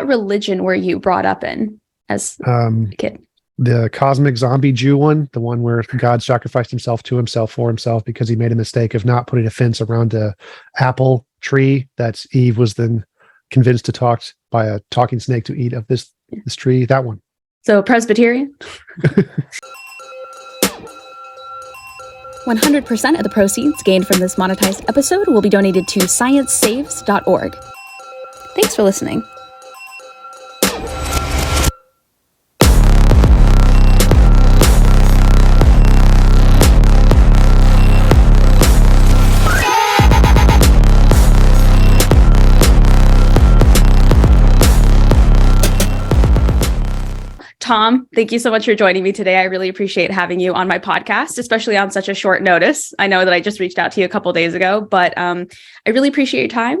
What religion were you brought up in as a kid? The cosmic zombie Jew one, the one where God sacrificed himself to himself for himself because he made a mistake of not putting a fence around a apple tree that Eve was then convinced to talk by a talking snake to eat of this tree. That one. So Presbyterian? 100% of the proceeds gained from this monetized episode will be donated to sciencesaves.org. Thanks for listening. Tom, thank you so much for joining me today. I really appreciate having you on my podcast, especially on such a short notice. I know that I just reached out to you a couple of days ago, but I really appreciate your time.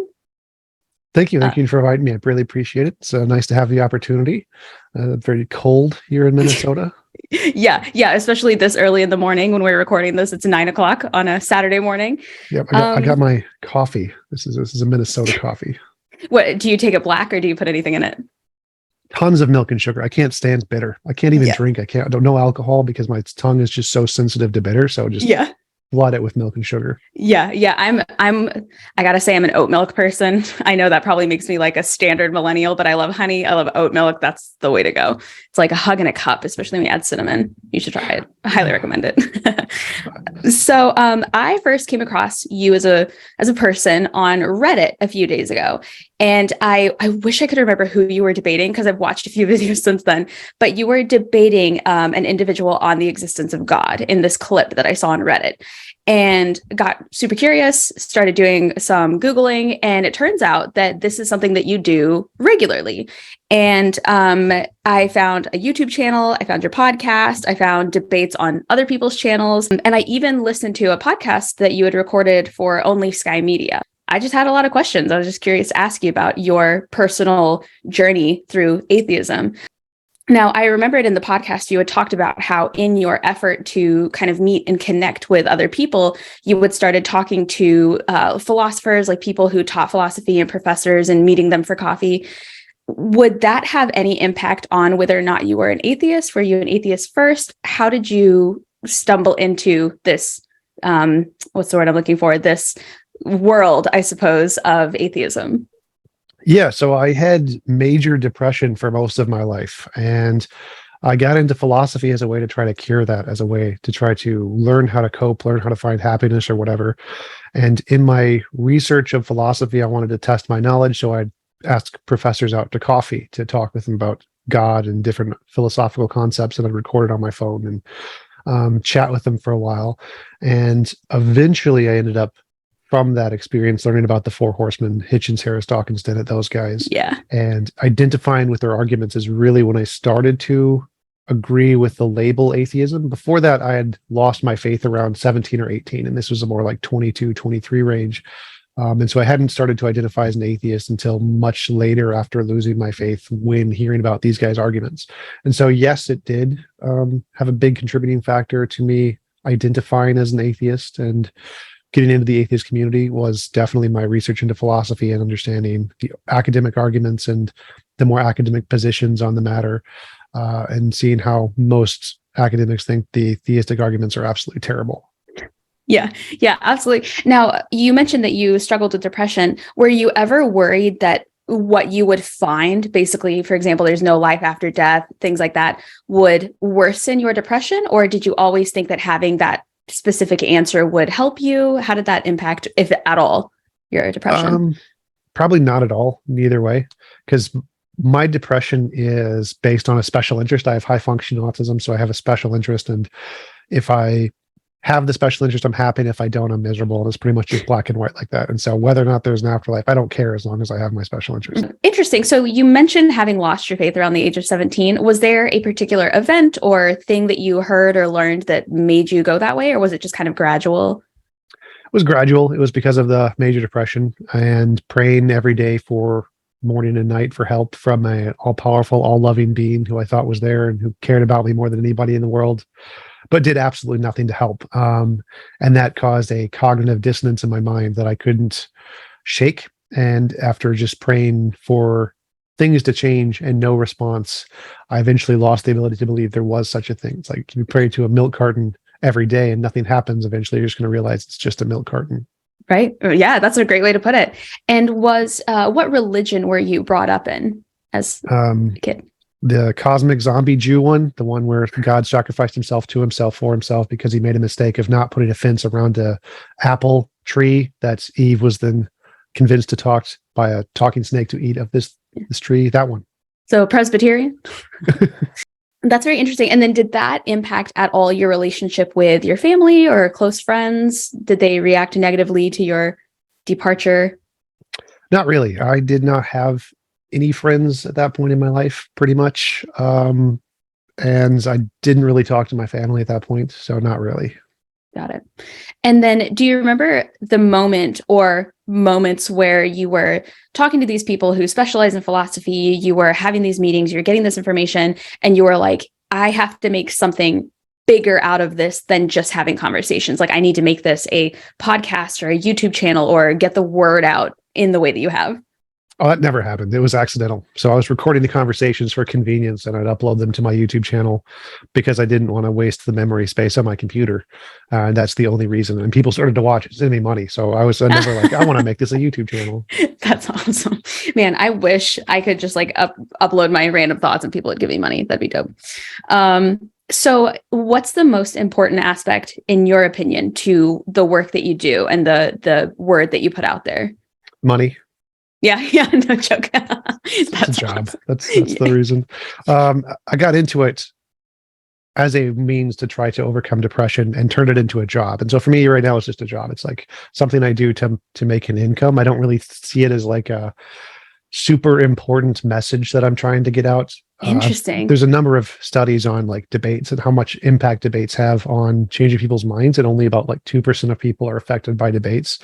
Thank you. Thank you for inviting me. I really appreciate it. It's nice to have the opportunity. Very cold here in Minnesota. Yeah. Especially this early in the morning when we're recording this. It's 9:00 on a Saturday morning. Yep. I got my coffee. This is a Minnesota coffee. What, do you take it black or do you put anything in it? Tons of milk and sugar. I can't stand bitter. I can't even drink. I don't know alcohol because my tongue is just so sensitive to bitter. So just flood it with milk and sugar. Yeah. I gotta say I'm an oat milk person. I know that probably makes me like a standard millennial, but I love honey. I love oat milk. That's the way to go. It's like a hug in a cup, especially when you add cinnamon. You should try it. I highly recommend it. So I first came across you as a person on Reddit a few days ago. And I wish I could remember who you were debating because I've watched a few videos since then, but you were debating an individual on the existence of God in this clip that I saw on Reddit, and got super curious, started doing some Googling, and it turns out that this is something that you do regularly. And I found a YouTube channel, I found your podcast, I found debates on other people's channels, and I even listened to a podcast that you had recorded for OnlySky Media. I just had a lot of questions. I was just curious to ask you about your personal journey through atheism. Now, I remembered in the podcast, you had talked about how in your effort to kind of meet and connect with other people, you had started talking to philosophers, like people who taught philosophy and professors, and meeting them for coffee. Would that have any impact on whether or not you were an atheist? Were you an atheist first? How did you stumble into this, what's the word I'm looking for? This world, I suppose, of atheism? Yeah, so I had major depression for most of my life, and I got into philosophy as a way to try to cure that, as a way to try to learn how to cope, learn how to find happiness or whatever. And in my research of philosophy, I wanted to test my knowledge, so I'd ask professors out to coffee to talk with them about God and different philosophical concepts, and I'd record it on my phone and chat with them for a while. And eventually I ended up, from that experience, learning about the Four Horsemen, Hitchens, Harris, Dawkins, Dennett, those guys. Yeah. And identifying with their arguments is really when I started to agree with the label atheism. Before that, I had lost my faith around 17 or 18, and this was a more like 22, 23 range. And so I hadn't started to identify as an atheist until much later after losing my faith when hearing about these guys' arguments. And so, yes, it did have a big contributing factor to me identifying as an atheist, and getting into the atheist community was definitely my research into philosophy and understanding the academic arguments and the more academic positions on the matter, and seeing how most academics think the theistic arguments are absolutely terrible. Yeah, absolutely. Now, you mentioned that you struggled with depression. Were you ever worried that what you would find, basically, for example, there's no life after death, things like that, would worsen your depression? Or did you always think that having that specific answer would help you? How did that impact, if at all, your depression? Probably not at all, neither way, because my depression is based on a special interest. I have high functioning autism, so I have a special interest, and if I have the special interest, I'm happy, and if I don't, I'm miserable. And it's pretty much just black and white like that. And so whether or not there's an afterlife, I don't care as long as I have my special interest. Interesting. So you mentioned having lost your faith around the age of 17. Was there a particular event or thing that you heard or learned that made you go that way? Or was it just kind of gradual? It was gradual. It was because of the major depression and praying every day for morning and night for help from a all-powerful, all-loving being who I thought was there and who cared about me more than anybody in the world, but did absolutely nothing to help. And that caused a cognitive dissonance in my mind that I couldn't shake. And after just praying for things to change and no response, I eventually lost the ability to believe there was such a thing. It's like you pray to a milk carton every day and nothing happens. Eventually, you're just going to realize it's just a milk carton. Right. Yeah, that's a great way to put it. And what religion were you brought up in as a kid? The cosmic zombie Jew one, the one where God sacrificed himself to himself for himself because he made a mistake of not putting a fence around a apple tree that Eve was then convinced to talk by a talking snake to eat of this tree. That one. So Presbyterian. That's very interesting. And then did that impact at all your relationship with your family or close friends? Did they react negatively to your departure? Not really. I did not have any friends at that point in my life, pretty much. And I didn't really talk to my family at that point. So not really. Got it. And then do you remember the moment or moments where you were talking to these people who specialize in philosophy, you were having these meetings, you're getting this information, and you were like, I have to make something bigger out of this than just having conversations. Like I need to make this a podcast or a YouTube channel or get the word out in the way that you have? Oh, that never happened. It was accidental. So I was recording the conversations for convenience and I'd upload them to my YouTube channel because I didn't want to waste the memory space on my computer. And that's the only reason. And people started to watch it. It didn't make money. So I was never like, I want to make this a YouTube channel. That's awesome. Man, I wish I could just like upload my random thoughts and people would give me money. That'd be dope. So what's the most important aspect, in your opinion, to the work that you do and the word that you put out there? Money. Yeah, no joke. That's a job. Awesome. That's the reason. I got into it as a means to try to overcome depression and turn it into a job. And so for me right now, it's just a job. It's like something I do to make an income. I don't really see it as like a super important message that I'm trying to get out. Interesting. There's a number of studies on like debates and how much impact debates have on changing people's minds, and only about like 2% of people are affected by debates,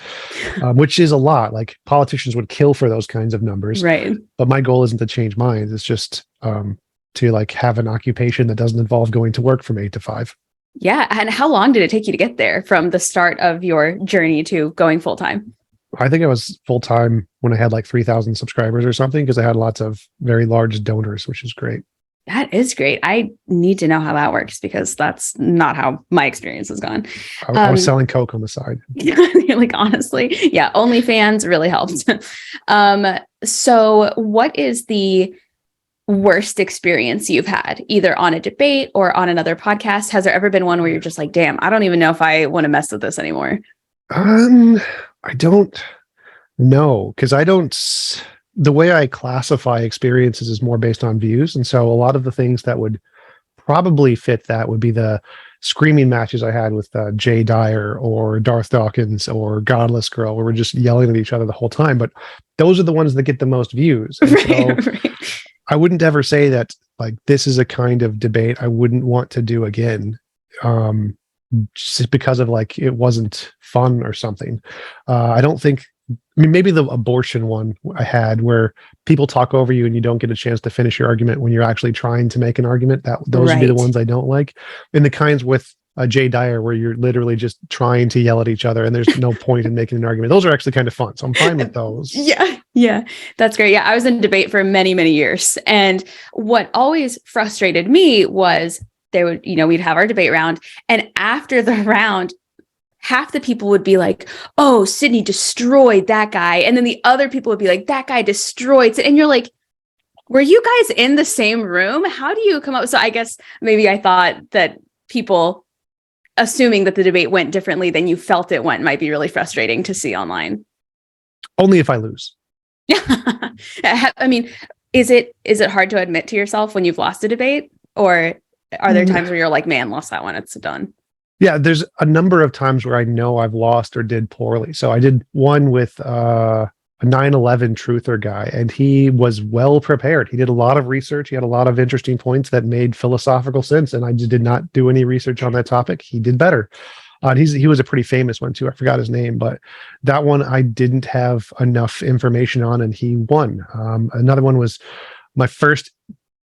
which is a lot. Like politicians would kill for those kinds of numbers, right? But my goal isn't to change minds. It's just to like have an occupation that doesn't involve going to work from 8 to 5. Yeah, and how long did it take you to get there from the start of your journey to going full time? I think I was full time when I had like 3,000 subscribers or something, because I had lots of very large donors, which is great. That is great. I need to know how that works because that's not how my experience has gone. I was selling Coke on the side. Like, honestly, yeah, OnlyFans really helped. So what is the worst experience you've had, either on a debate or on another podcast? Has there ever been one where you're just like, damn, I don't even know if I want to mess with this anymore? I don't know, because the way I classify experiences is more based on views. And so a lot of the things that would probably fit that would be the screaming matches I had with Jay Dyer or Darth Dawkins or Godless Girl, where we're just yelling at each other the whole time. But those are the ones that get the most views. And right. I wouldn't ever say that like this is a kind of debate I wouldn't want to do again. Just because of like it wasn't fun or something. I don't think, maybe the abortion one I had where people talk over you and you don't get a chance to finish your argument when you're actually trying to make an argument. Those would be the ones I don't like. And the kinds with Jay Dyer where you're literally just trying to yell at each other and there's no point in making an argument. Those are actually kind of fun. So I'm fine with those. Yeah. That's great. Yeah. I was in debate for many, many years. And what always frustrated me was we'd have our debate round, and after the round, half the people would be like, oh, Sydney destroyed that guy. And then the other people would be like, that guy destroyed it. And you're like, were you guys in the same room? How do you come up? So I guess maybe I thought that people assuming that the debate went differently than you felt it went might be really frustrating to see online. Only if I lose. Yeah. I mean, is it hard to admit to yourself when you've lost a debate, or are there times where you're like, man, lost that one, it's done? Yeah, there's a number of times where I know I've lost or did poorly. So I did one with a 9/11 truther guy, and he was well prepared. He did a lot of research. He had a lot of interesting points that made philosophical sense, and I just did not do any research on that topic. He did better. He was a pretty famous one too. I forgot his name, but that one I didn't have enough information on, and he won. Another one was my first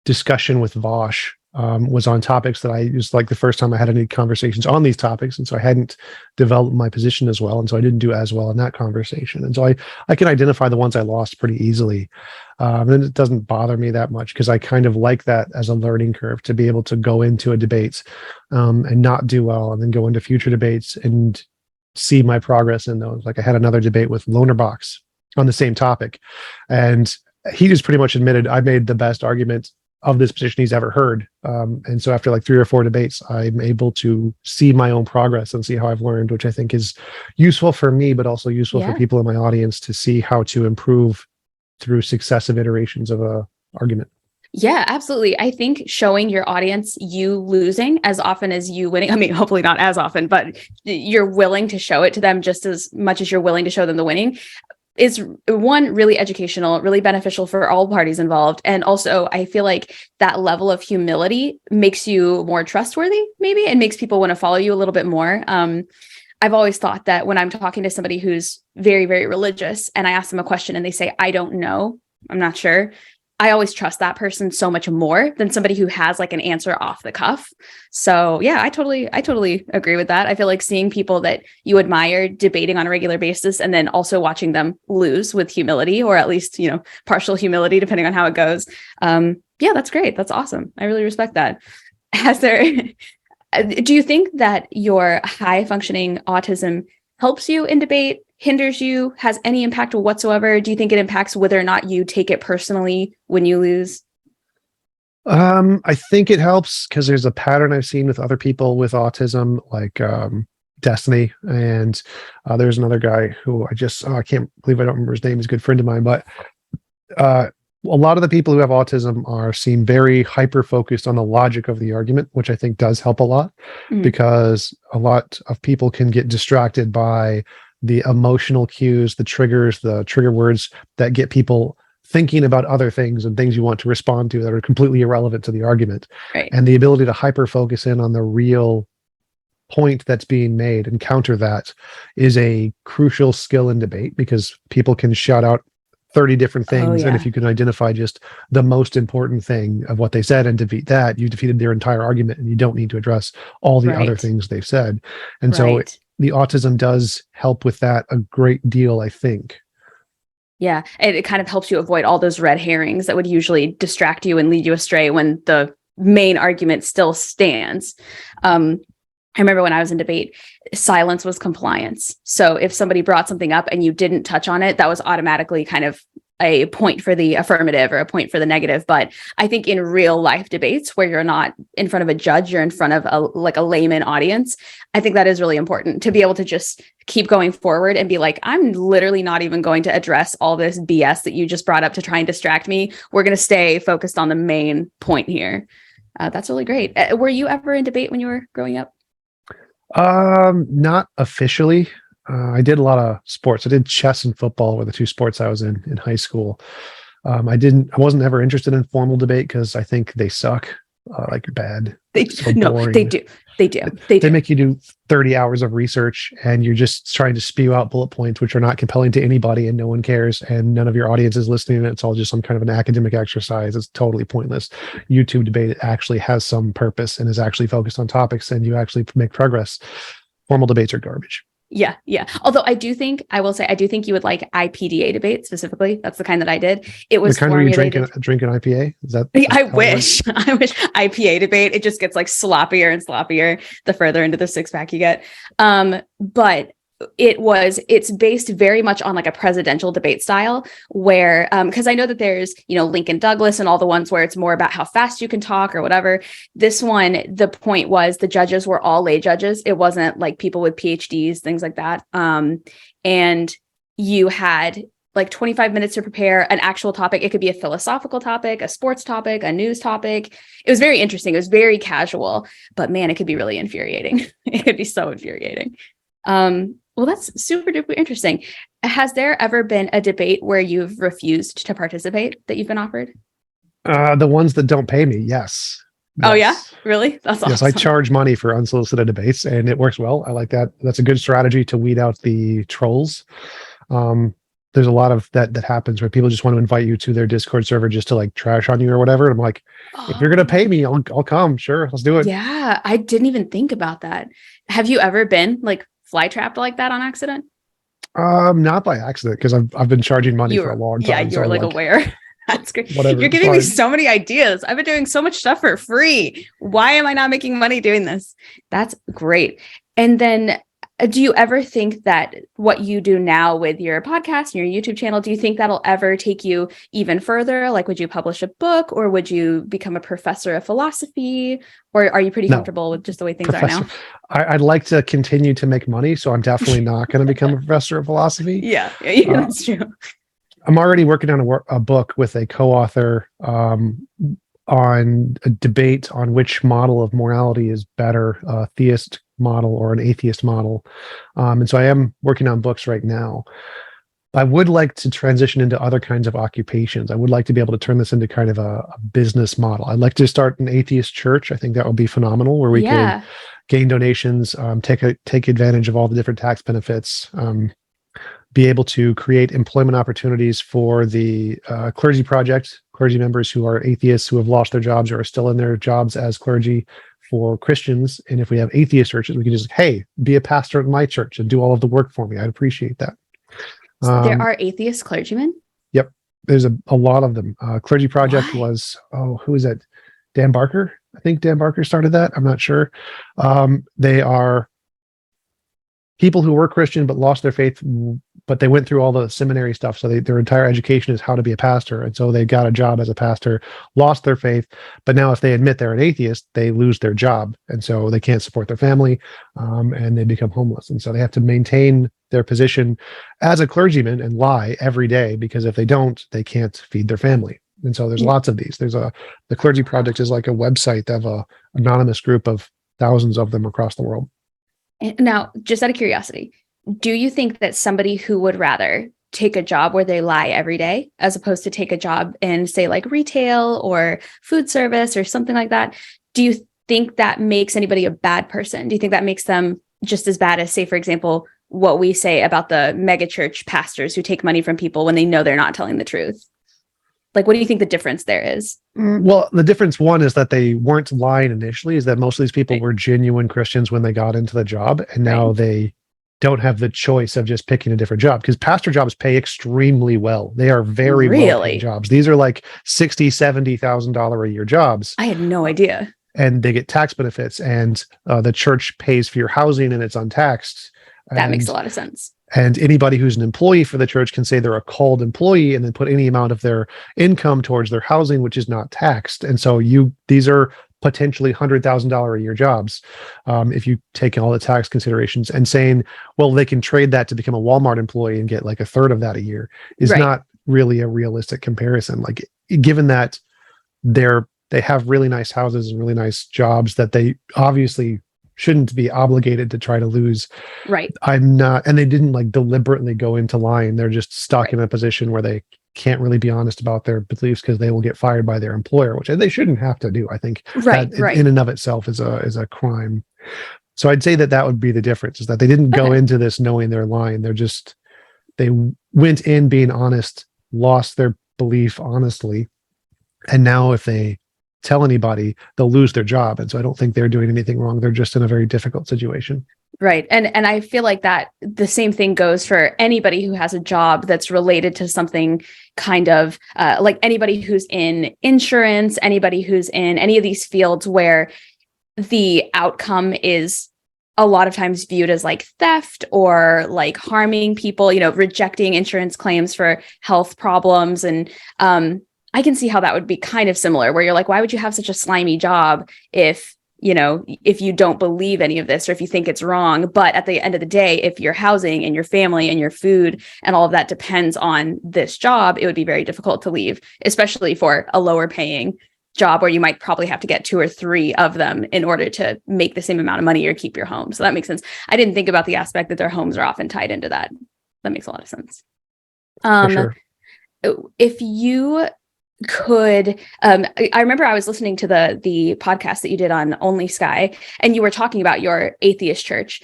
discussion with Vosh was on topics that it was like the first time I had any conversations on these topics. And so I hadn't developed my position as well. And so I didn't do as well in that conversation. And so I can identify the ones I lost pretty easily. And it doesn't bother me that much because I kind of like that as a learning curve to be able to go into a debate and not do well and then go into future debates and see my progress in those. Like I had another debate with Lonerbox on the same topic. And he just pretty much admitted I made the best argument of this position he's ever heard. And so after like 3 or 4 debates, I'm able to see my own progress and see how I've learned, which I think is useful for me, but also useful for people in my audience to see how to improve through successive iterations of a argument. Yeah, absolutely. I think showing your audience you losing as often as you winning, I mean, hopefully not as often, but you're willing to show it to them just as much as you're willing to show them the winning is one, really educational, really beneficial for all parties involved. And also I feel like that level of humility makes you more trustworthy, maybe, and makes people want to follow you a little bit more. I've always thought that when I'm talking to somebody who's very, very religious and I ask them a question and they say, I don't know, I'm not sure, I always trust that person so much more than somebody who has like an answer off the cuff. So yeah, I totally agree with that. I feel like seeing people that you admire debating on a regular basis and then also watching them lose with humility, or at least, partial humility, depending on how it goes. Yeah, that's great. That's awesome. I really respect that. Do you think that your high functioning autism helps you in debate, hinders you, has any impact whatsoever? Do you think it impacts whether or not you take it personally when you lose? I think it helps because there's a pattern I've seen with other people with autism, like Destiny, and there's another guy who I can't believe I don't remember his name. He's a good friend of mine, but a lot of the people who have autism seem very hyper focused on the logic of the argument, which I think does help a lot because a lot of people can get distracted by the emotional cues, the triggers, the trigger words that get people thinking about other things and things you want to respond to that are completely irrelevant to the argument. Right. And the ability to hyper focus in on the real point that's being made and counter that is a crucial skill in debate because people can shout out 30 different things. And if you can identify just the most important thing of what they said and defeat that, you've defeated their entire argument and you don't need to address all the other things they've said. And so the autism does help with that a great deal, I think. Yeah. And it kind of helps you avoid all those red herrings that would usually distract you and lead you astray when the main argument still stands. I remember when I was in debate, silence was compliance. So if somebody brought something up and you didn't touch on it, that was automatically kind of a point for the affirmative or a point for the negative. But I think in real life debates where you're not in front of a judge, you're in front of a layman audience. I think that is really important to be able to just keep going forward and be like, I'm literally not even going to address all this BS that you just brought up to try and distract me. We're going to stay focused on the main point here. That's really great. Were you ever in debate when you were growing up? Not officially. I did a lot of sports. I did chess and football were the 2 sports I was in high school. I wasn't ever interested in formal debate because I think they suck. Like bad. They do. They make you do 30 hours of research and you're just trying to spew out bullet points, which are not compelling to anybody and no one cares. And none of your audience is listening. And it's all just some kind of an academic exercise. It's totally pointless. YouTube debate actually has some purpose and is actually focused on topics and you actually make progress. Formal debates are garbage. Yeah. Although I do think you would like IPDA debate specifically. That's the kind that I did. It was the kind where you drink an IPA. Is that? I wish IPA debate. It just gets like sloppier and sloppier the further into the 6-pack you get. But it's based very much on like a presidential debate style where, because I know that there's, Lincoln Douglas and all the ones where it's more about how fast you can talk or whatever. This one, the point was the judges were all lay judges. It wasn't like people with PhDs, things like that. And you had like 25 minutes to prepare an actual topic. It could be a philosophical topic, a sports topic, a news topic. It was very interesting. It was very casual, but man, it could be really infuriating. It could be so infuriating. Well, that's super duper interesting. Has there ever been a debate where you've refused to participate that you've been offered? The ones that don't pay me, yes. Oh yeah, really? That's awesome. Yes, I charge money for unsolicited debates, and it works well. I like that. That's a good strategy to weed out the trolls. there's a lot of that happens where people just want to invite you to their Discord server just to like trash on you or whatever. And I'm like, if you're gonna pay me, I'll come. Sure, let's do it. Yeah, I didn't even think about that. Have you ever been like fly trapped like that on accident? Not by accident, because I've been charging money for a long time. Yeah, you were like aware. That's great. Whatever, You're it's giving me fine. so many ideas. I've been doing so much stuff for free. Why am I not making money doing this? That's great. And then do you ever think that what you do now with your podcast and your YouTube channel, do you think that'll ever take you even further? Like, would you publish a book, or would you become a professor of philosophy, or are you pretty comfortable with just the way things are now? I'd like to continue to make money, so I'm definitely not going to become a professor of philosophy. Yeah, that's true. I'm already working on a book with a co-author on a debate on which model of morality is better, a theist model or an atheist model. And so I am working on books right now. I would like to transition into other kinds of occupations. I would like to be able to turn this into kind of a business model. I'd like to start an atheist church. I think that would be phenomenal, where we could gain donations, take advantage of all the different tax benefits, be able to create employment opportunities for the clergy project, clergy members who are atheists who have lost their jobs or are still in their jobs as clergy, for Christians. And if we have atheist churches, we can just, hey, be a pastor at my church and do all of the work for me. I'd appreciate that. So there are atheist clergymen? Yep. There's a lot of them. Clergy project was, who is that? Dan Barker? I think Dan Barker started that. I'm not sure. They are people who were Christian but lost their faith, but they went through all the seminary stuff. So their entire education is how to be a pastor. And so they got a job as a pastor, lost their faith. But now if they admit they're an atheist, they lose their job. And so they can't support their family, and they become homeless. And so they have to maintain their position as a clergyman and lie every day, because if they don't, they can't feed their family. And so there's lots of these. The Clergy Project is like a website of a anonymous group of thousands of them across the world. Now, just out of curiosity, do you think that somebody who would rather take a job where they lie every day as opposed to take a job in, say, like retail or food service or something like that, do you think that makes anybody a bad person? Do you think that makes them just as bad as, say, for example, what we say about the megachurch pastors who take money from people when they know they're not telling the truth? Like, what do you think the difference there is? Well, the difference, one, is that they weren't lying initially, is that most of these people were genuine Christians when they got into the job, and now they don't have the choice of just picking a different job, because pastor jobs pay extremely well. They are very well-paid jobs. These are like $60,000, $70,000 a year jobs. I had no idea. And they get tax benefits, and the church pays for your housing, and it's untaxed. That makes a lot of sense. And anybody who's an employee for the church can say they're a called employee and then put any amount of their income towards their housing, which is not taxed. And so these are potentially $100,000 a year jobs, if you take all the tax considerations. And saying, well, they can trade that to become a Walmart employee and get like a third of that a year is not really a realistic comparison. Like, given that they have really nice houses and really nice jobs that they obviously shouldn't be obligated to try to lose. Right. I'm not, and they didn't like deliberately go into lying. They're just stuck in a position where they can't really be honest about their beliefs because they will get fired by their employer, which they shouldn't have to do. I think that in and of itself is a crime. So I'd say that would be the difference, is that they didn't go into this knowing they're lying. They went in being honest, lost their belief honestly. And now if they tell anybody, they'll lose their job. And so I don't think they're doing anything wrong. They're just in a very difficult situation. Right. And I feel like that the same thing goes for anybody who has a job that's related to something kind of like anybody who's in insurance, anybody who's in any of these fields where the outcome is a lot of times viewed as like theft or like harming people, rejecting insurance claims for health problems. And I can see how that would be kind of similar, where you're like, why would you have such a slimy job if you don't believe any of this, or if you think it's wrong? But at the end of the day, if your housing and your family and your food and all of that depends on this job, it would be very difficult to leave, especially for a lower paying job where you might probably have to get 2 or 3 of them in order to make the same amount of money or keep your home. So that makes sense. I didn't think about the aspect that their homes are often tied into that. That makes a lot of sense. For sure. If you could, I remember I was listening to the podcast that you did on OnlySky, and you were talking about your atheist church.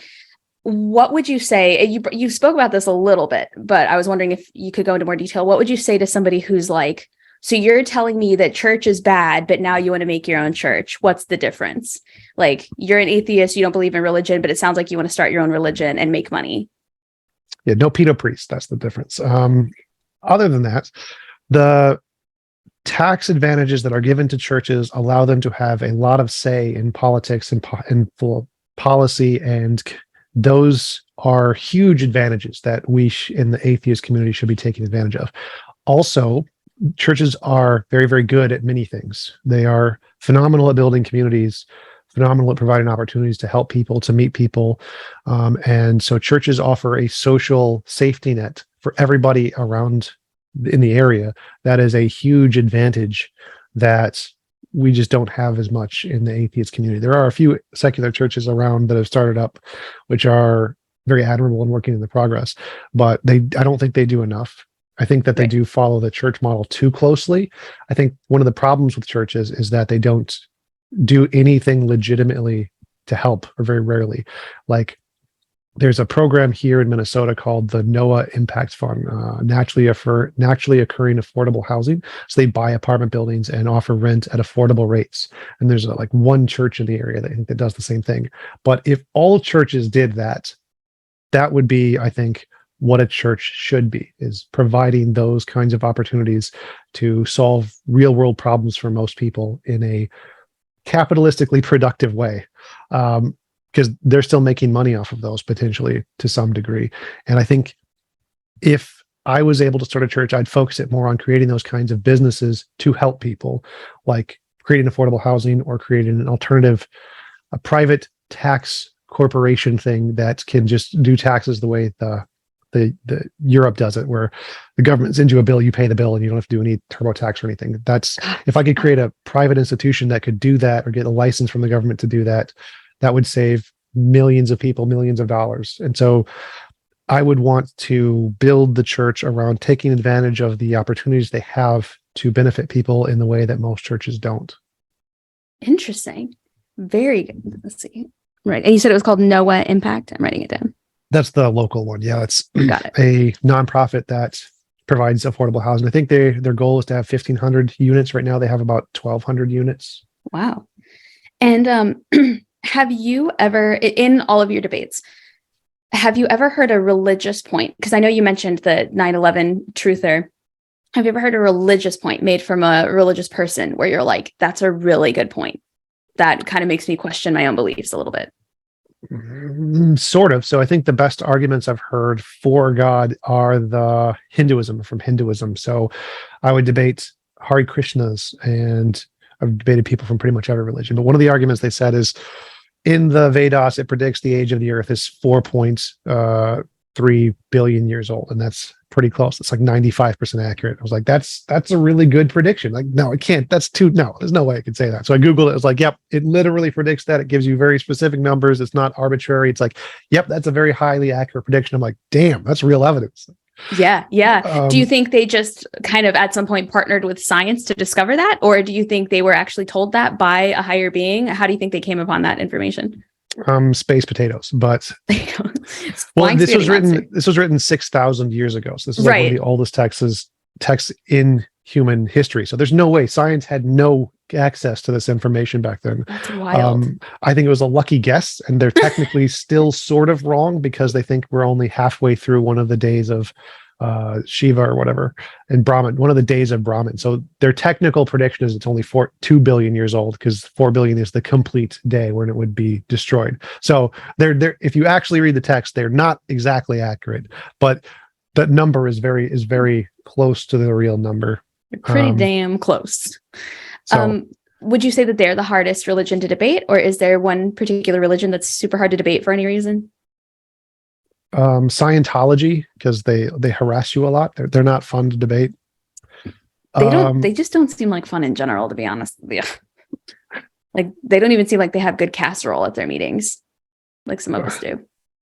what would you say? You spoke about this a little bit, but I was wondering if you could go into more detail. What would you say to somebody who's like, so you're telling me that church is bad, but now you want to make your own church? What's the difference? Like, you're an atheist, you don't believe in religion, but it sounds like you want to start your own religion and make money. Yeah, no pedo priest. That's the difference. Other than that, the tax advantages that are given to churches allow them to have a lot of say in politics and full policy, and those are huge advantages that we in the atheist community should be taking advantage of. Also, churches are very, very good at many things. They are phenomenal at building communities, phenomenal at providing opportunities to help people, to meet people. And so churches offer a social safety net for everybody around in the area. That is a huge advantage that we just don't have as much in the atheist community. There are a few secular churches around that have started up, which are very admirable and working in the progress, but I don't think they do enough. I think that they do follow the church model too closely. I think one of the problems with churches is that they don't do anything legitimately to help, or very rarely. Like, there's a program here in Minnesota called the NOAA Impact Fund, naturally occurring affordable housing. So they buy apartment buildings and offer rent at affordable rates. And there's like one church in the area that I think that does the same thing. But if all churches did that, that would be, I think, what a church should be, is providing those kinds of opportunities to solve real world problems for most people in a capitalistically productive way. Because they're still making money off of those potentially to some degree. And I think if I was able to start a church, I'd focus it more on creating those kinds of businesses to help people, like creating affordable housing or creating an alternative, a private tax corporation thing that can just do taxes the way the Europe does it, where the government sends you a bill, you pay the bill, and you don't have to do any TurboTax or anything. That's, if I could create a private institution that could do that, or get a license from the government to do that, that would save millions of people millions of dollars. And so I would want to build the church around taking advantage of the opportunities they have to benefit people in the way that most churches don't. Interesting. Very good. Let's see. Right. And you said it was called NOAA Impact. I'm writing it down. That's the local one. Yeah, it's Got it. a nonprofit that provides affordable housing. I think their goal is to have 1,500 units. Right now they have about 1,200 units. Wow. And have you ever, in all of your debates, have you ever heard a religious point? Because I know you mentioned the 9/11 truther. Have you ever heard a religious point made from a religious person where you're like, that's a really good point? That kind of makes me question my own beliefs a little bit. Sort of. So I think the best arguments I've heard for God are the from Hinduism. So I would debate Hare Krishnas, and I've debated people from pretty much every religion. But one of the arguments they said is, in the Vedas, it predicts the age of the earth is 4.3 billion years old. And that's pretty close. It's like 95% accurate. I was like, that's a really good prediction. Like, no, it can't. There's no way I could say that. So I Googled it. I was like, yep, it literally predicts that. It gives you very specific numbers. It's not arbitrary. It's like, yep, that's a very highly accurate prediction. I'm like, damn, that's real evidence. Yeah. Yeah. Do you think they just kind of at some point partnered with science to discover that? Or do you think they were actually told that by a higher being? How do you think they came upon that information? Space potatoes, but well, this was written 6,000 years ago. So this is like one of the oldest texts in human history. So there's no way science had no access to this information back then. That's wild. I think it was a lucky guess, and they're technically still sort of wrong, because they think we're only halfway through one of the days of Shiva or whatever, and Brahman, one of the days of Brahman. So their technical prediction is it's only 2 billion years old, because 4 billion is the complete day when it would be destroyed. So they're if you actually read the text, they're not exactly accurate, but that number is very close to the real number. Pretty damn close. So, would you say that they're the hardest religion to debate, or is there one particular religion that's super hard to debate for any reason? Scientology, because they harass you a lot. They're not fun to debate. They just don't seem like fun in general, to be honest with you. Like, they don't even seem like they have good casserole at their meetings, like some of us do.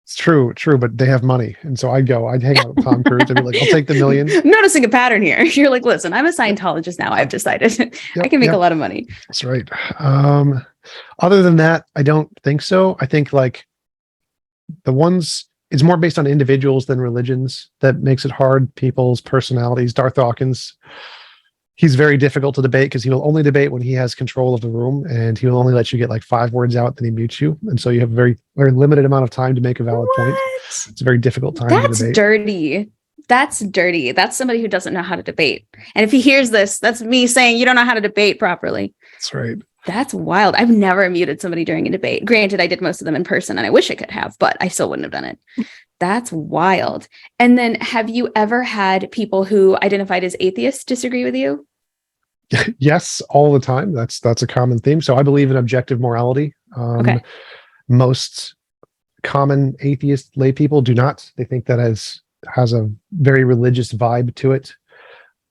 It's true, but they have money. And so I'd hang out with Tom Cruise and be like, I'll take the million. I'm noticing a pattern here. You're like, listen, I'm a Scientologist now. I've decided I can make a lot of money. That's right. Other than that, I don't think so. I think like The ones it's more based on individuals than religions that makes it hard. People's personalities. Darth Dawkins, he's very difficult to debate because he will only debate when he has control of the room, and he will only let you get like 5 words out, then he mutes you. And so you have a very, very limited amount of time to make a valid point. It's a very difficult time to debate. Dirty. That's dirty. That's somebody who doesn't know how to debate. And if he hears this, that's me saying you don't know how to debate properly. That's right. That's wild. I've never muted somebody during a debate. Granted, I did most of them in person, and I wish I could have, but I still wouldn't have done it. That's wild. And then have you ever had people who identified as atheists disagree with you? Yes, all the time. That's a common theme. So I believe in objective morality. Okay. Most common atheist lay people do not. They think that has a very religious vibe to it.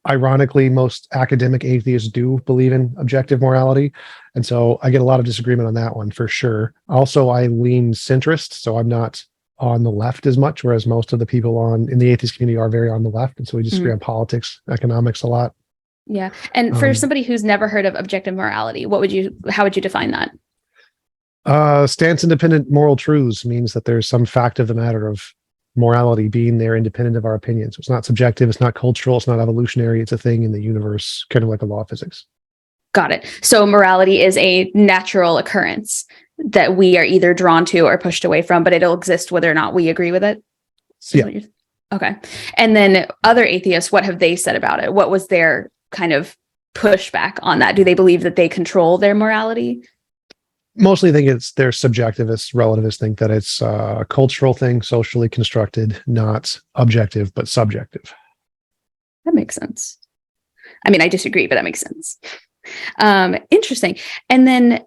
Ironically, most academic atheists do believe in objective morality. And so I get a lot of disagreement on that one for sure. Also, I lean centrist, so I'm not on the left as much, whereas most of the people in the atheist community are very on the left. And so we disagree on politics, economics a lot. Yeah. And for somebody who's never heard of objective morality, how would you define that? Stance independent moral truths means that there's some fact of the matter of morality being there independent of our opinions. So it's not subjective, it's not cultural, it's not evolutionary, it's a thing in the universe, kind of like a law of physics. Got it. So morality is a natural occurrence that we are either drawn to or pushed away from, but it'll exist whether or not we agree with it? Yeah. Okay. And then other atheists, what have they said about it? What was their kind of pushback on that? Do they believe that they control their morality? Mostly think their subjectivists, relativists think that it's a cultural thing, socially constructed, not objective, but subjective. That makes sense. I mean, I disagree, but that makes sense. Interesting. And then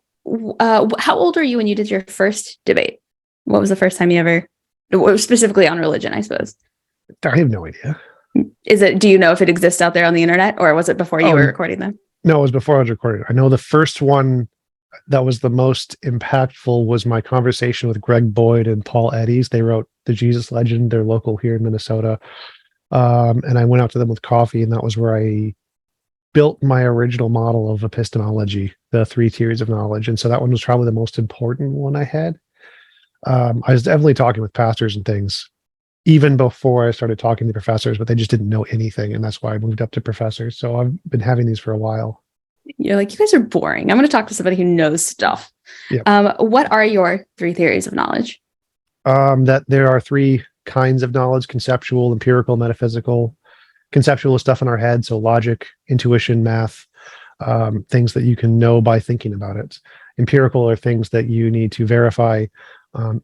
how old were you when you did your first debate? What was the first time you ever, specifically on religion, I suppose? I have no idea. Do you know if it exists out there on the internet, or was it before you were recording them? No, it was before I was recording. I know the first one that was the most impactful was my conversation with Greg Boyd and Paul Eddies. They wrote The Jesus Legend. They're local here in Minnesota. And I went out to them with coffee, and that was where I built my original model of epistemology, the 3 tiers of knowledge. And so that one was probably the most important one I had. I was definitely talking with pastors and things even before I started talking to professors, but they just didn't know anything. And that's why I moved up to professors. So I've been having these for a while. You're like, you guys are boring. I'm going to talk to somebody who knows stuff. Yep. What are your 3 theories of knowledge? That there are 3 kinds of knowledge: conceptual, empirical, metaphysical. Conceptual is stuff in our head, so logic, intuition, math, things that you can know by thinking about it. Empirical are things that you need to verify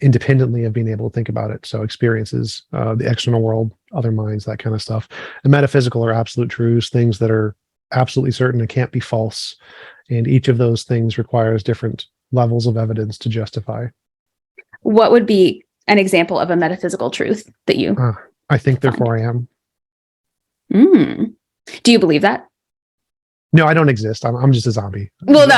independently of being able to think about it. So experiences, the external world, other minds, that kind of stuff. And metaphysical are absolute truths, things that are absolutely certain and can't be false. And each of those things requires different levels of evidence to justify. What would be an example of a metaphysical truth that you I think, therefore I am. Do you believe that? No, I don't exist. I'm just a zombie. Well, no,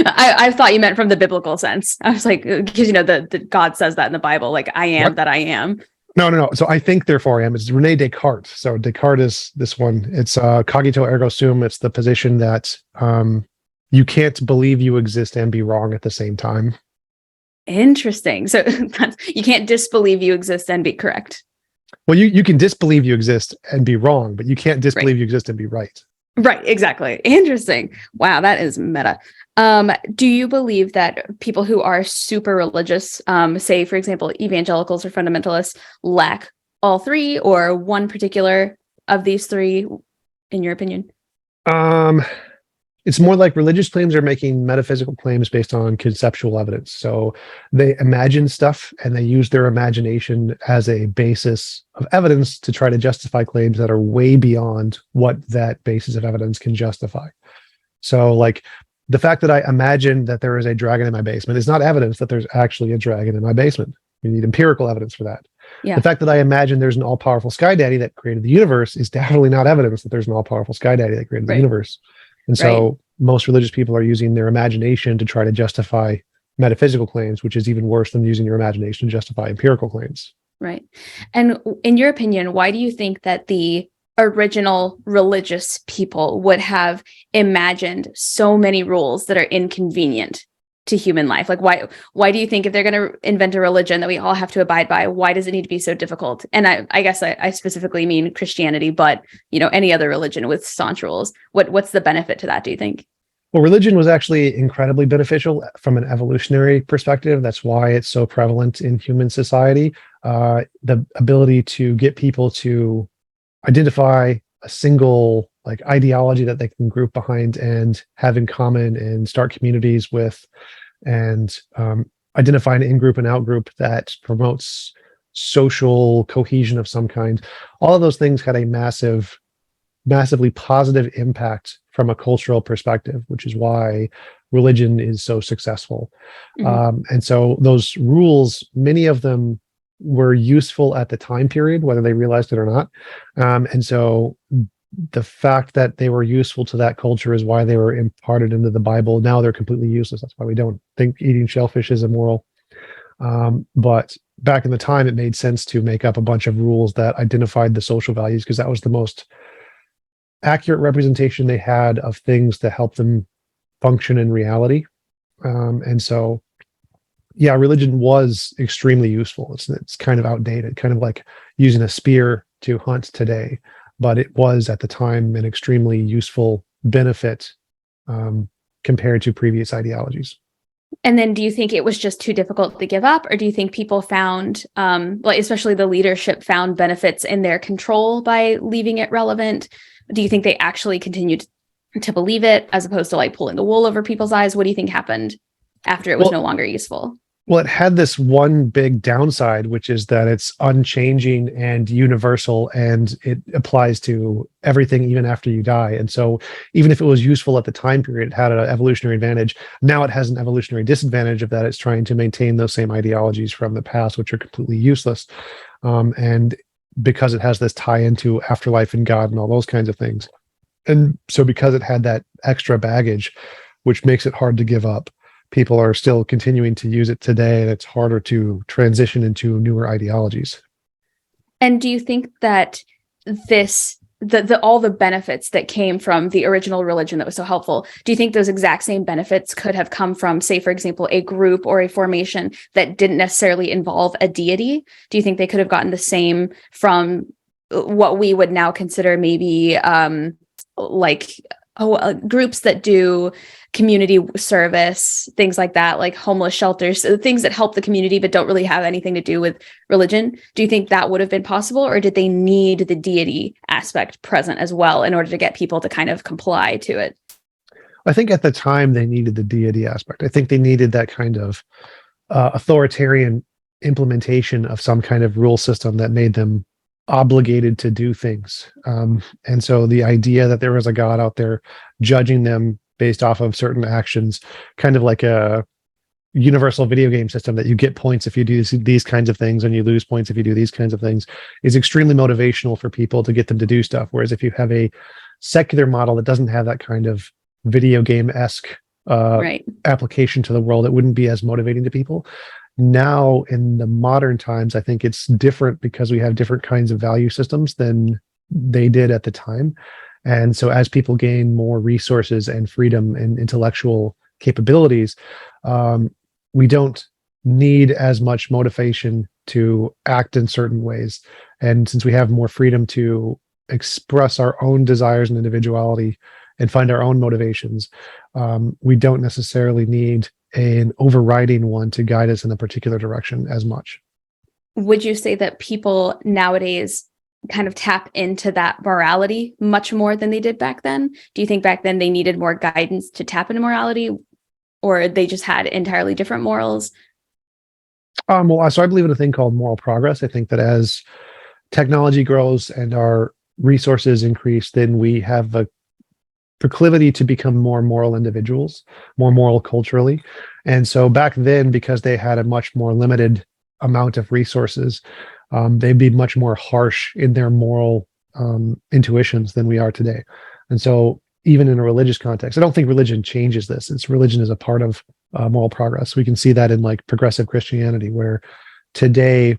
I thought you meant from the biblical sense. I was like, because the God says that in the Bible, like, I am that I am. No. So I think, therefore I am. It's Rene Descartes. So Descartes is this one. It's cogito ergo sum. It's the position that you can't believe you exist and be wrong at the same time. Interesting. So you can't disbelieve you exist and be correct. Well, you can disbelieve you exist and be wrong, but you can't disbelieve you exist and be right. Right. Exactly. Interesting. Wow. That is meta. Do you believe that people who are super religious, say, for example, evangelicals or fundamentalists, lack all 3 or one particular of these 3, in your opinion? It's more like religious claims are making metaphysical claims based on conceptual evidence. So they imagine stuff and they use their imagination as a basis of evidence to try to justify claims that are way beyond what that basis of evidence can justify. So like the fact that I imagine that there is a dragon in my basement is not evidence that there's actually a dragon in my basement. You need empirical evidence for that. Yeah. The fact that I imagine there's an all-powerful sky daddy that created the universe is definitely not evidence that there's an all-powerful sky daddy that created the universe. And so most religious people are using their imagination to try to justify metaphysical claims, which is even worse than using your imagination to justify empirical claims. Right. And in your opinion, why do you think that the original religious people would have imagined so many rules that are inconvenient to human life? Like, why do you think if they're going to invent a religion that we all have to abide by, why does it need to be so difficult? And I guess I specifically mean Christianity, but any other religion with staunch rules. What's the benefit to that, do you think? Well, religion was actually incredibly beneficial from an evolutionary perspective. That's why it's so prevalent in human society. The ability to get people to identify a single ideology that they can group behind and have in common and start communities with, and identify an in-group and out-group that promotes social cohesion of some kind. All of those things had a massively positive impact from a cultural perspective, which is why religion is so successful. And so those rules, many of them were useful at the time period, whether they realized it or not. And so the fact that they were useful to that culture is why they were imparted into the Bible. Now they're completely useless. That's why we don't think eating shellfish is immoral. But back in the time, it made sense to make up a bunch of rules that identified the social values, because that was the most accurate representation they had of things that help them function in reality. And so, yeah, religion was extremely useful. It's kind of outdated, kind of like using a spear to hunt today, but it was at the time an extremely useful benefit compared to previous ideologies. And then do you think it was just too difficult to give up, or do you think people found, especially the leadership, found benefits in their control by leaving it relevant? Do you think they actually continued to believe it as opposed to pulling the wool over people's eyes? What do you think happened after it was no longer useful? Well, it had this one big downside, which is that it's unchanging and universal, and it applies to everything even after you die. And so even if it was useful at the time period, it had an evolutionary advantage. Now it has an evolutionary disadvantage of that it's trying to maintain those same ideologies from the past, which are completely useless. And because it has this tie into afterlife and God and all those kinds of things. And so because it had that extra baggage, which makes it hard to give up, people are still continuing to use it today, and it's harder to transition into newer ideologies. And do you think that all the benefits that came from the original religion that was so helpful, do you think those exact same benefits could have come from, say, for example, a group or a formation that didn't necessarily involve a deity? Do you think they could have gotten the same from what we would now consider maybe groups that do community service, things like that, like homeless shelters, things that help the community but don't really have anything to do with religion? Do you think that would have been possible, or did they need the deity aspect present as well in order to get people to kind of comply to it? I think at the time they needed the deity aspect. I think they needed that kind of authoritarian implementation of some kind of rule system that made them obligated to do things. And so the idea that there was a God out there judging them based off of certain actions, kind of like a universal video game system that you get points if you do these kinds of things and you lose points if you do these kinds of things, is extremely motivational for people to get them to do stuff. Whereas if you have a secular model that doesn't have that kind of video game-esque application to the world, it wouldn't be as motivating to people. Now in the modern times, I think it's different because we have different kinds of value systems than they did at the time. And so as people gain more resources and freedom and intellectual capabilities, we don't need as much motivation to act in certain ways. And since we have more freedom to express our own desires and individuality and find our own motivations, we don't necessarily need an overriding one to guide us in a particular direction as much. Would you say that people nowadays kind of tap into that morality much more than they did back then? Do you think back then they needed more guidance to tap into morality, or they just had entirely different morals? So I believe in a thing called moral progress. I think that as technology grows and our resources increase, then we have a proclivity to become more moral individuals, more moral culturally. And so back then, because they had a much more limited amount of resources, they'd be much more harsh in their moral intuitions than we are today. And so even in a religious context, I don't think religion changes this. Religion is a part of moral progress. We can see that in like progressive Christianity, where today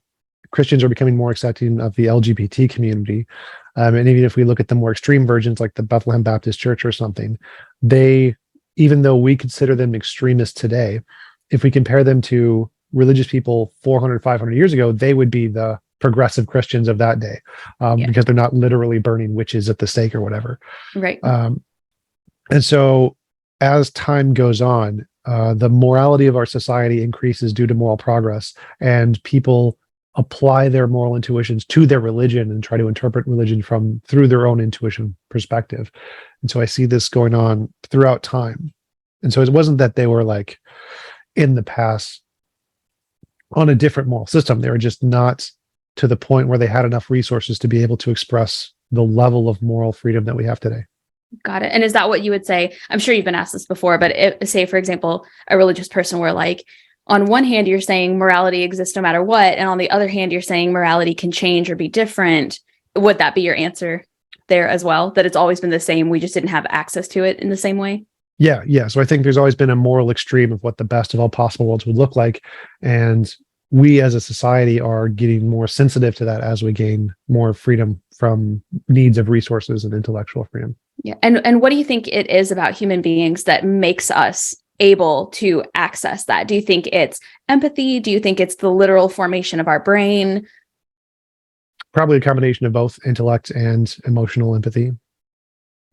Christians are becoming more accepting of the LGBT community. And even if we look at the more extreme versions like the Bethlehem Baptist Church or something, they even though we consider them extremists today, if we compare them to religious people 400, 500 years ago, they would be the progressive Christians of that day, Yeah. because they're not literally burning witches at the stake or whatever. Right. And so as time goes on, the morality of our society increases due to moral progress, and people apply their moral intuitions to their religion and try to interpret religion through their own intuition perspective. And so I see this going on throughout time. And so it wasn't that they were like in the past on a different moral system. They were just not to the point where they had enough resources to be able to express the level of moral freedom that we have today. Got it. And is that what you would say? I'm sure you've been asked this before, but say, for example, a religious person were like, on one hand, you're saying morality exists no matter what. And on the other hand, you're saying morality can change or be different. Would that be your answer there as well? That it's always been the same. We just didn't have access to it in the same way? Yeah. So I think there's always been a moral extreme of what the best of all possible worlds would look like. And we as a society are getting more sensitive to that as we gain more freedom from needs of resources and intellectual freedom. Yeah. And what do you think it is about human beings that makes us able to access that? Do you think it's empathy? Do you think it's the literal formation of our brain? Probably a combination of both intellect and emotional empathy.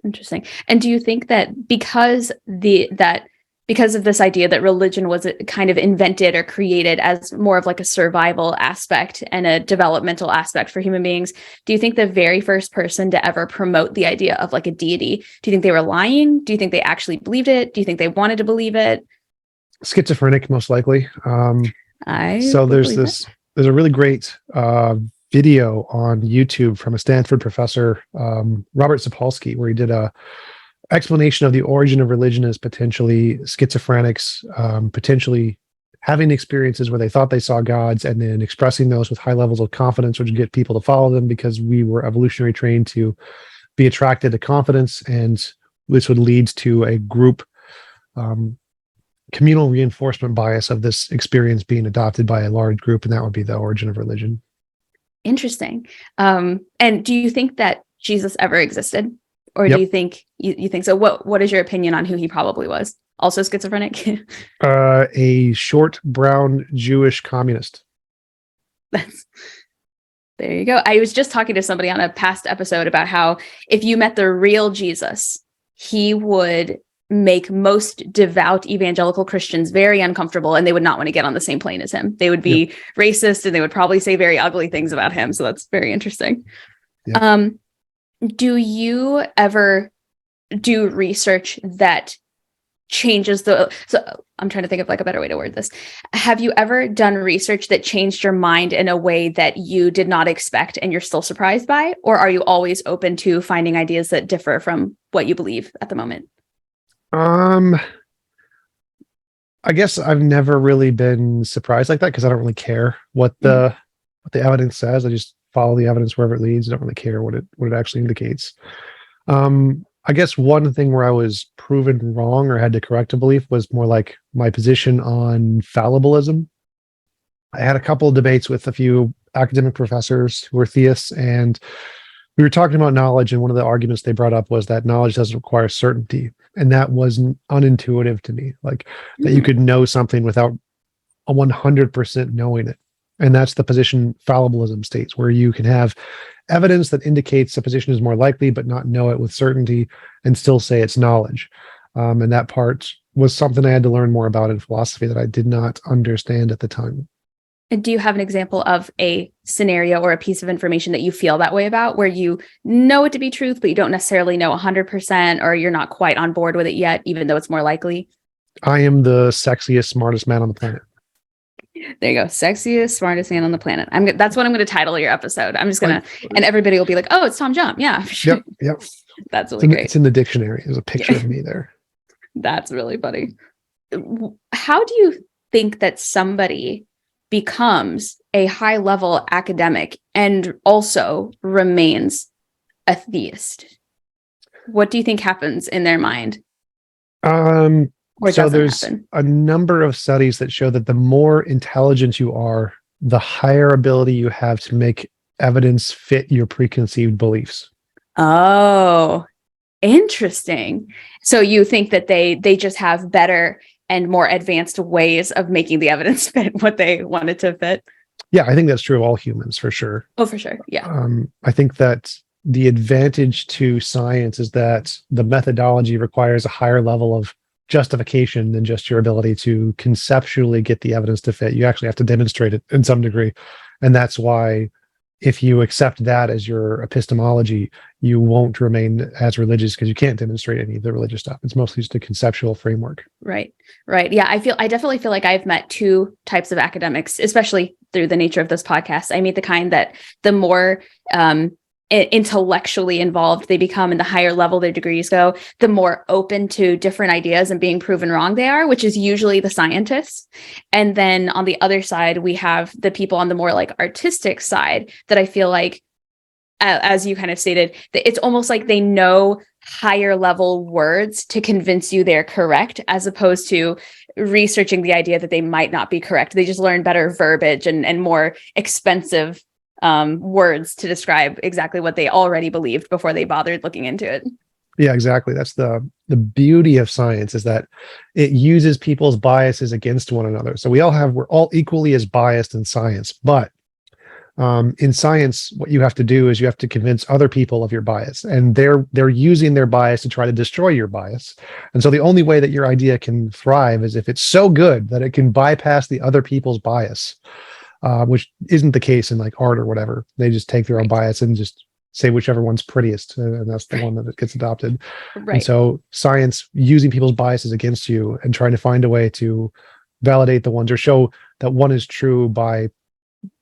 Interesting. And do you think that because of this idea that religion was kind of invented or created as more of like a survival aspect and a developmental aspect for human beings, do you think the very first person to ever promote the idea of like a deity, do you think they were lying? Do you think they actually believed it? Do you think they wanted to believe it? Schizophrenic, most likely. There's a really great video on YouTube from a Stanford professor, Robert Sapolsky, where he did a explanation of the origin of religion as potentially schizophrenics, potentially having experiences where they thought they saw gods and then expressing those with high levels of confidence, which would get people to follow them because we were evolutionary trained to be attracted to confidence. And this would lead to a group communal reinforcement bias of this experience being adopted by a large group. And that would be the origin of religion. Interesting. And do you think that Jesus ever existed? Or Yep. do you think you think so? What is your opinion on who he probably was? Also schizophrenic? A short, brown, Jewish communist. There you go. I was just talking to somebody on a past episode about how if you met the real Jesus, he would make most devout evangelical Christians very uncomfortable, and they would not want to get on the same plane as him. They would be racist, and they would probably say very ugly things about him. So that's very interesting. Yeah. Do you ever do research that changes so I'm trying to think of like a better way to word this. Have you ever done research that changed your mind in a way that you did not expect and you're still surprised by? Or are you always open to finding ideas that differ from what you believe at the moment? I guess I've never really been surprised like that because I don't really care what the evidence says. I just follow the evidence wherever it leads. I don't really care what it actually indicates. I guess one thing where I was proven wrong or had to correct a belief was more like my position on fallibilism. I had a couple of debates with a few academic professors who were theists, and we were talking about knowledge, and one of the arguments they brought up was that knowledge doesn't require certainty. And that was unintuitive to me, like that you could know something without a 100% knowing it. And that's the position fallibilism states, where you can have evidence that indicates a position is more likely, but not know it with certainty and still say it's knowledge. And that part was something I had to learn more about in philosophy that I did not understand at the time. And do you have an example of a scenario or a piece of information that you feel that way about, where you know it to be truth, but you don't necessarily know 100%, or you're not quite on board with it yet, even though it's more likely? I am the sexiest, smartest man on the planet. There you go. Sexiest, smartest man on the planet. That's what I'm going to title your episode. I'm just going to, and everybody will be like, oh, it's TJump. Yeah. Yep. That's really great. It's in the dictionary. There's a picture of me there. That's really funny. How do you think that somebody becomes a high level academic and also remains a theist? What do you think happens in their mind? So there's a number of studies that show that the more intelligent you are, the higher ability you have to make evidence fit your preconceived beliefs. Oh, Interesting. So you think that they just have better and more advanced ways of making the evidence fit what they want it to fit? Yeah, I think that's true of all humans for sure. Oh, for sure. Yeah. I think that the advantage to science is that the methodology requires a higher level of justification than just your ability to conceptually get the evidence to fit. You actually have to demonstrate it in some degree. And that's why if you accept that as your epistemology, you won't remain as religious because you can't demonstrate any of the religious stuff. It's mostly just a conceptual framework. Right. Right. Yeah. I definitely feel like I've met two types of academics, especially through the nature of this podcast. I meet the kind that the more intellectually involved they become and the higher level their degrees go, the more open to different ideas and being proven wrong they are, which is usually the scientists. And then on the other side, we have the people on the more like artistic side that I feel like, as you kind of stated, it's almost like they know higher level words to convince you they're correct, as opposed to researching the idea that they might not be correct. They just learn better verbiage and more expensive words to describe exactly what they already believed before they bothered looking into it. Yeah, exactly. That's the beauty of science, is that it uses people's biases against one another. So we're all equally as biased in science, but in science, what you have to do is you have to convince other people of your bias, and they're using their bias to try to destroy your bias. And so the only way that your idea can thrive is if it's so good that it can bypass the other people's bias, which isn't the case in like art or whatever. They just take their own bias and just say whichever one's prettiest, and that's the one that gets adopted. Right. And so science using people's biases against you and trying to find a way to validate the ones or show that one is true by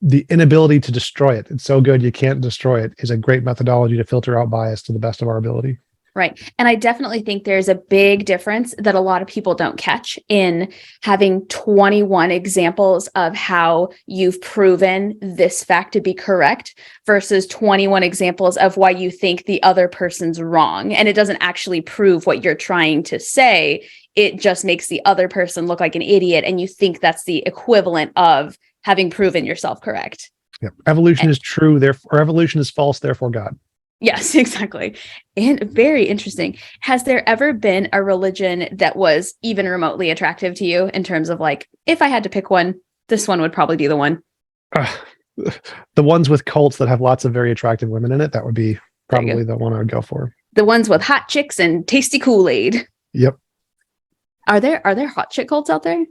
the inability to destroy it. It's so good you can't destroy it is a great methodology to filter out bias to the best of our ability. Right. And I definitely think there's a big difference that a lot of people don't catch in having 21 examples of how you've proven this fact to be correct versus 21 examples of why you think the other person's wrong. And it doesn't actually prove what you're trying to say. It just makes the other person look like an idiot. And you think that's the equivalent of having proven yourself correct. Yeah. Evolution is true, therefore evolution is false, therefore God. Yes, exactly. And very interesting. Has there ever been a religion that was even remotely attractive to you in terms of like, if I had to pick one, this one would probably be the one? The ones with cults that have lots of very attractive women in it, that would be probably the one I would go for. The ones with hot chicks and tasty Kool-Aid. Yep. Are there hot chick cults out there?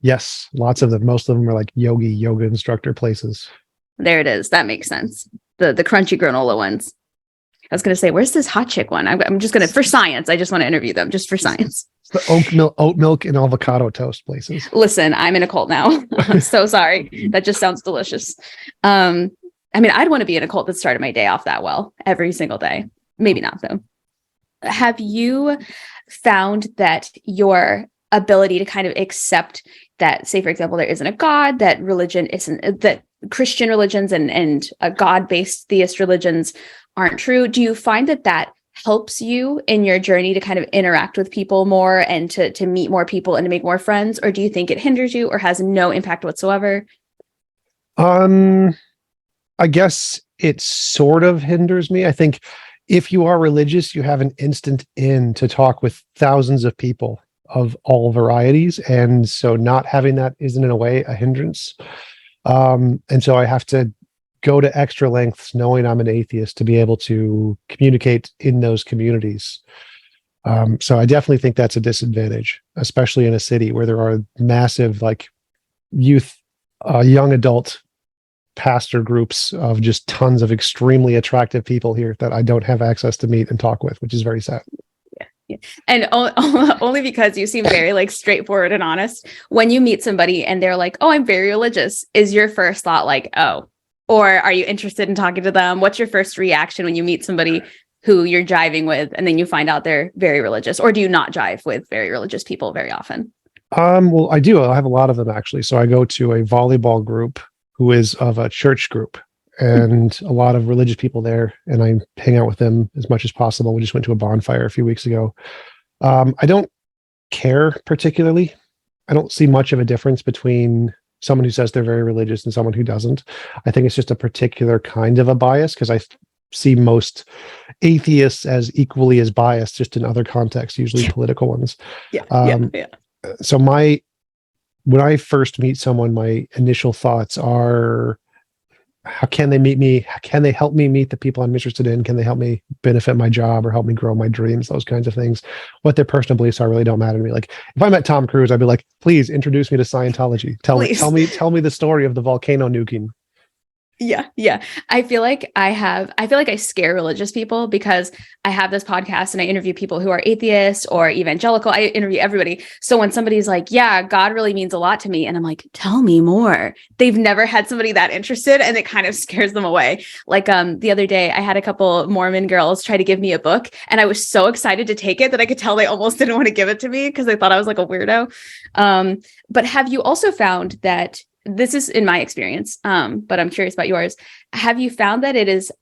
Yes, lots of them. Most of them are like yoga instructor places. There it is. That makes sense. The crunchy granola ones. I was going to say, where's this hot chick one? I'm just going to, for science, I just want to interview them just for science. It's the oat milk and avocado toast places. Listen, I'm in a cult now. I'm so sorry. That just sounds delicious. I mean, I'd want to be in a cult that started my day off that well every single day. Maybe not though. Have you found that your ability to kind of accept that, say, for example, there isn't a God, that religion isn't, that Christian religions and God-based theist religions aren't true. Do you find that helps you in your journey to kind of interact with people more and to meet more people and to make more friends? Or do you think it hinders you or has no impact whatsoever? I guess it sort of hinders me. I think if you are religious, you have an instant in to talk with thousands of people of all varieties. And so not having that isn't in a way a hindrance. And so I have to go to extra lengths knowing I'm an atheist to be able to communicate in those communities. So I definitely think that's a disadvantage, especially in a city where there are massive like youth, young adult pastor groups of just tons of extremely attractive people here that I don't have access to meet and talk with, which is very sad. Yeah. And only because you seem very like straightforward and honest. When you meet somebody and they're like, oh, I'm very religious, is your first thought like, oh, or are you interested in talking to them? What's your first reaction when you meet somebody who you're jiving with and then you find out they're very religious? Or do you not jive with very religious people very often? Well, I do. I have a lot of them actually. So I go to a volleyball group who is of a church group and a lot of religious people there. And I hang out with them as much as possible. We just went to a bonfire a few weeks ago. I don't care particularly. I don't see much of a difference between someone who says they're very religious and someone who doesn't. I think it's just a particular kind of a bias because see most atheists as equally as biased, just in other contexts, usually political ones. Yeah. So when I first meet someone, my initial thoughts are, how can they meet me? Can they help me meet the people I'm interested in? Can they help me benefit my job or help me grow my dreams? Those kinds of things. What their personal beliefs are really don't matter to me. Like if I met Tom Cruise, I'd be like, please introduce me to Scientology. Tell me the story of the volcano nuking. Yeah. I feel like I scare religious people because I have this podcast and I interview people who are atheists or evangelical. I interview everybody. So when somebody's like, yeah, God really means a lot to me. And I'm like, tell me more. They've never had somebody that interested, and it kind of scares them away. Like the other day I had a couple Mormon girls try to give me a book, and I was so excited to take it that I could tell they almost didn't want to give it to me because they thought I was like a weirdo. But have you also found that, this is in my experience, but I'm curious about yours. Have you found that it is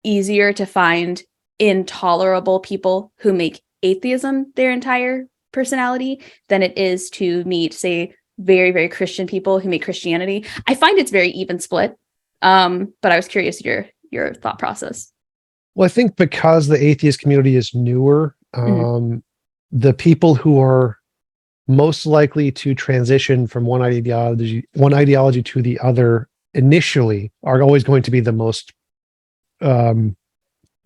easier to find intolerable people who make atheism their entire personality than it is to meet, say, very, very Christian people who make Christianity? I find it's very even split. But I was curious your thought process. Well, I think because the atheist community is newer, the people who are most likely to transition from one ideology to the other initially are always going to be the most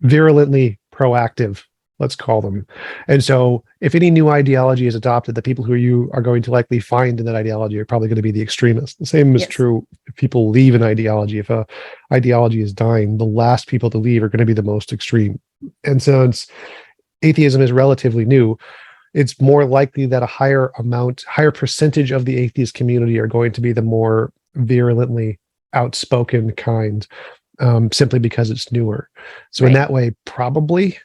virulently proactive, let's call them. And so if any new ideology is adopted, the people who you are going to likely find in that ideology are probably going to be the extremists. The same is true if people leave an ideology. If a ideology is dying, the last people to leave are going to be the most extreme. And so atheism is relatively new. It's more likely that a higher percentage of the atheist community are going to be the more virulently outspoken kind, simply because it's newer. So in that way, probably,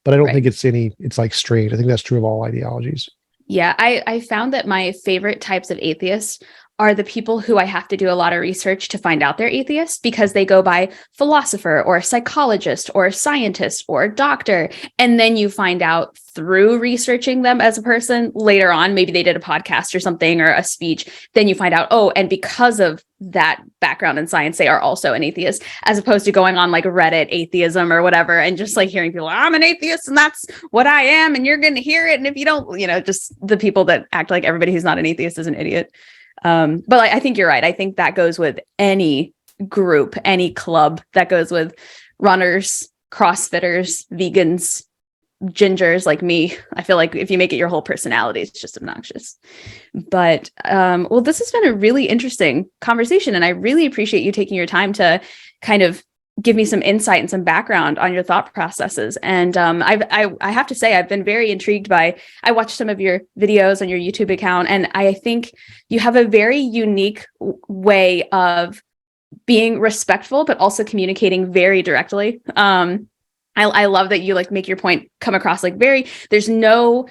but I don't think it's like strange. I think that's true of all ideologies. Yeah, I found that my favorite types of atheists are the people who I have to do a lot of research to find out they're atheists, because they go by philosopher or psychologist or scientist or doctor. And then you find out through researching them as a person later on, maybe they did a podcast or something or a speech. Then you find out, oh, and because of that background in science, they are also an atheist, as opposed to going on like Reddit atheism or whatever and just like hearing people, I'm an atheist and that's what I am. And you're going to hear it. And if you don't, just the people that act like everybody who's not an atheist is an idiot. But I think you're right. I think that goes with any group, any club. That goes with runners, CrossFitters, vegans, gingers like me. I feel like if you make it your whole personality, it's just obnoxious. But well, this has been a really interesting conversation, and I really appreciate you taking your time to kind of give me some insight and some background on your thought processes. And I have to say, I've been very intrigued by, I watched some of your videos on your YouTube account, and I think you have a very unique way of being respectful, but also communicating very directly. I love that you like make your point come across like there's no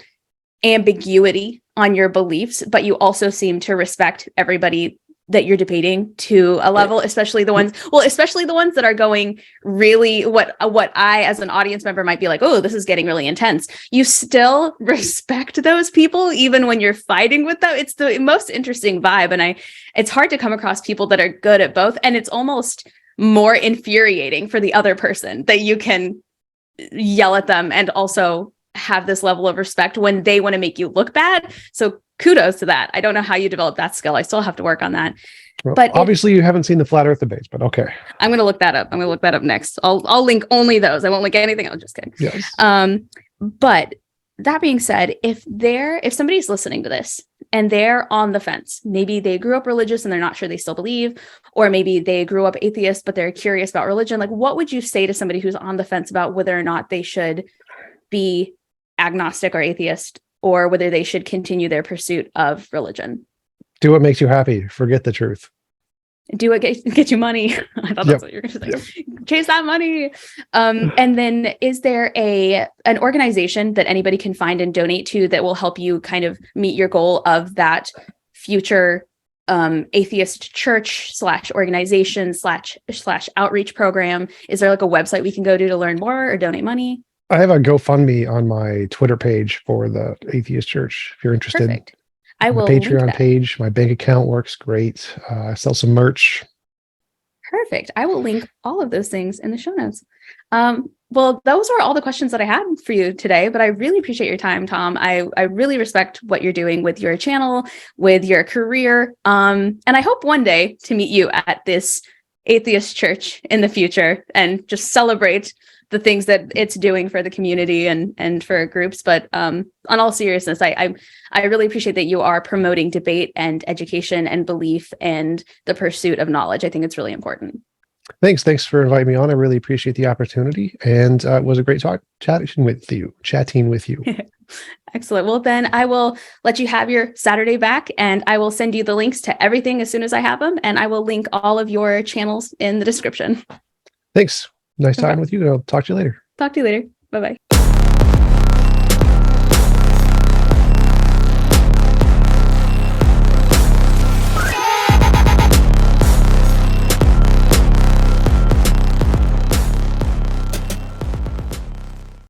ambiguity on your beliefs, but you also seem to respect everybody that you're debating to a level, especially the ones that are going really what I as an audience member might be like, oh, this is getting really intense. You still respect those people even when you're fighting with them. It's the most interesting vibe. And it's hard to come across people that are good at both. And it's almost more infuriating for the other person that you can yell at them and also have this level of respect when they want to make you look bad. So kudos to that. I don't know how you develop that skill. I still have to work on that. Well, but obviously you haven't seen the flat earth debates, but okay. I'm going to look that up. I'm going to look that up next. I'll link only those. I won't link anything else. Just kidding. Yes. But that being said, if somebody's listening to this and they're on the fence, maybe they grew up religious and they're not sure they still believe, or maybe they grew up atheist, but they're curious about religion. Like, what would you say to somebody who's on the fence about whether or not they should be agnostic or atheist, or whether they should continue their pursuit of religion? Do what makes you happy. Forget the truth. Do what get you money. I thought that's what you were going to say. Chase that money. And then is there an organization that anybody can find and donate to that will help you kind of meet your goal of that future atheist church / organization / outreach program? Is there like a website we can go to learn more or donate money? I have a GoFundMe on my Twitter page for the Atheist Church, if you're interested. Perfect. I will Patreon page. My bank account works great. I sell some merch. Perfect. I will link all of those things in the show notes. Well, those are all the questions that I had for you today, but I really appreciate your time, Tom. I really respect what you're doing with your channel, with your career. And I hope one day to meet you at this atheist church in the future and just celebrate the things that it's doing for the community and for groups. But on all seriousness, I really appreciate that you are promoting debate and education and belief and the pursuit of knowledge. I think it's really important. Thanks for inviting me on. I really appreciate the opportunity, and it was a great chatting with you. Excellent. Well, then I will let you have your Saturday back, and I will send you the links to everything as soon as I have them, and I will link all of your channels in the description. Thanks. Nice talking with you. I'll talk to you later. Talk to you later. Bye-bye.